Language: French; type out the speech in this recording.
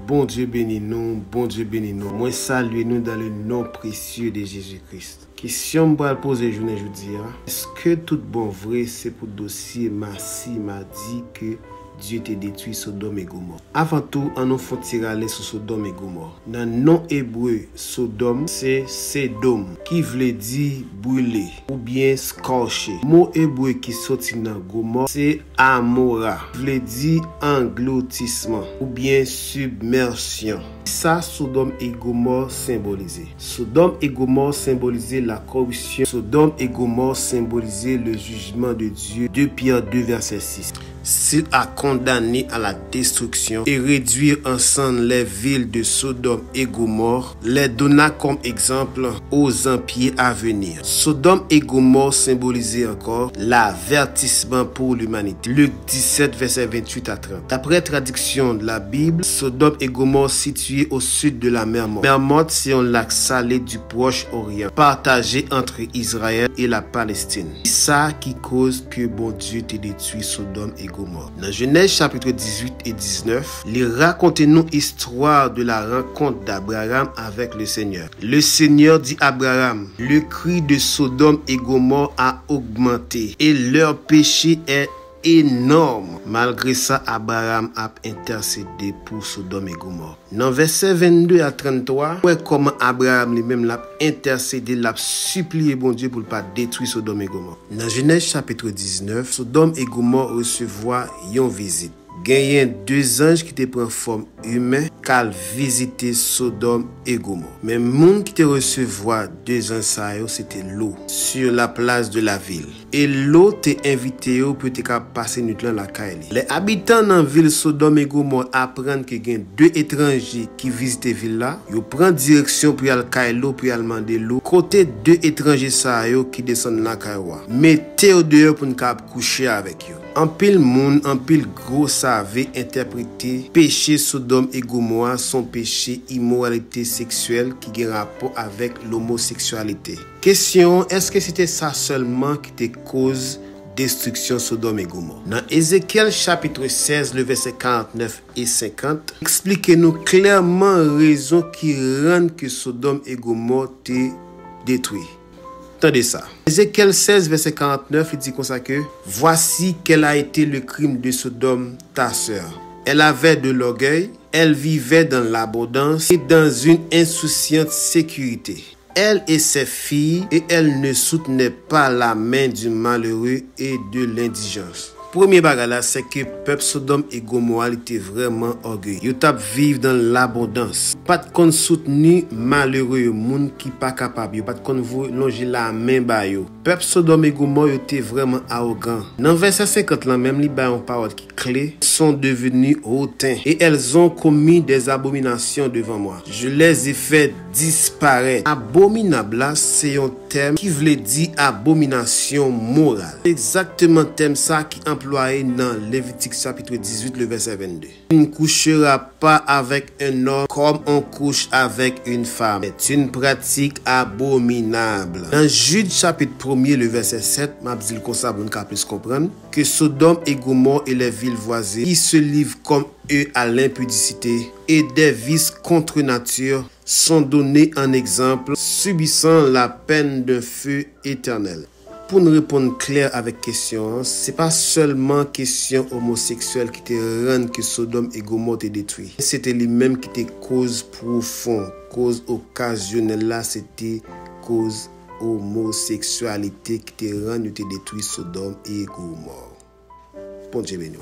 Bon Dieu bénis nous, bon Dieu bénis nous. Moi salue nous dans le nom précieux de Jésus-Christ. Question pour poser journée aujourd'hui. Est-ce que tout bon vrai c'est pour dossier Massi m'a dit que Dieu te détruit Sodome et Gomorrhe. Avant tout, on nous faut tirer aller sur Sodome et Gomorrhe. Dans le nom hébreu, Sodome, c'est Sedom, qui veut dire brûler ou bien scorcher. Mot hébreu qui sorti dans Gomorrhe, c'est Amora, qui veut dire engloutissement ou bien submersion. Ça, Sodome et Gomorrhe symbolisé. Sodome et Gomorrhe symbolisaient la corruption. Sodome et Gomorrhe symbolisaient le jugement de Dieu. 2 Pierre 2, verset 6. S'il a condamné à la destruction et réduire ensemble les villes de Sodome et Gomorrhe, les donna comme exemple aux empires à venir. Sodome et Gomorrhe symbolisaient encore l'avertissement pour l'humanité. Luc 17, verset 28 à 30. D'après traduction de la Bible, Sodome et Gomorrhe situés au sud de la mer Morte. Mer Morte, c'est un lac salé du Proche-Orient, partagé entre Israël et la Palestine. C'est ça qui cause que bon Dieu te détruit Sodome et Gomorrhe. Dans Genèse chapitre 18 et 19, il raconte nous histoire de la rencontre d'Abraham avec le Seigneur. Le Seigneur dit à Abraham, le cri de Sodome et Gomorrhe a augmenté et leur péché est énorme. Malgré ça, Abraham a intercédé pour Sodome et Gomorrhe. Dans verset 22 à 33, ouais, comment Abraham lui-même l'a intercédé, l'a supplié bon Dieu pour ne pas détruire Sodome et Gomorrhe. Dans Genèse chapitre 19, Sodome et Gomorrhe recevoir une visite. Gagné 2 anges qui te prennent forme humaine qu'à visiter Sodome et Gomorrhe. Mais monde qui te recevoir 2 anges ça c'était l'eau sur la place de la ville. Et l'eau te invité pour te passer nuit dans la caille. Les habitants dans la ville Sodome et Gomorrhe apprennent que y a 2 étrangers qui visitent ville là. Ils prennent direction pour aller caille l'eau pour aller demander l'eau. Côté 2 étrangers ça qui descendent dans la caille. Mettez au dehors pour ne coucher avec eux. En pile monde, en pile gros savait interpréter péché Sodome et Gomorrhe son péché immoralité sexuelle qui a rapport avec l'homosexualité. Question, est-ce que c'était ça seulement qui te cause destruction Sodome et Gomorrhe? Dans Ézéchiel chapitre 16, le verset 49 et 50, expliquez-nous clairement raison qui rend que Sodome et Gomorrhe te détruit. Attendez ça. Ézéchiel 16, verset 49, il dit comme ça que voici quel a été le crime de Sodome, ta sœur. Elle avait de l'orgueil, elle vivait dans l'abondance et dans une insouciante sécurité. Elle et ses filles, et elle ne soutenait pas la main du malheureux et de l'indigence. Premier bagage là, c'est que peuple Sodome et Gomorrhe était vraiment orgueilleux. Ils tap vivre dans l'abondance. Pas de kon soutenu malheureux monde qui pas capable. Pas de kon longer la main ba yo. Peuple Sodome et Gomorrhe était vraiment arrogant. Dans verset 50 là même li ba une parole qui clé sont devenus hautains et elles ont commis des abominations devant moi. Je les ai fait disparaître. Abominable là, c'est un terme qui veut dire abomination morale. Exactement thème ça qui employé dans Lévitique chapitre 18 le verset 22. Tu ne coucheras pas avec un homme comme on couche avec une femme. C'est une pratique abominable. Dans Jude chapitre 1er le verset 7, m'a dit comme ça pour nous plus comprendre que Sodome et Gomorrhe et les villes voisines qui se livrent comme eux à l'impudicité et des vices contre nature sont donnés en exemple, subissant la peine d'un feu éternel. Pour nous répondre clair avec question, c'est pas seulement question homosexuelle qui te rend que Sodome et Gomorrhe te détruit. C'était lui-même qui te cause profonde, cause occasionnelle là, c'était cause homosexualité qui te rend te détruit Sodome et Gomorrhe. Bon Dieu béni.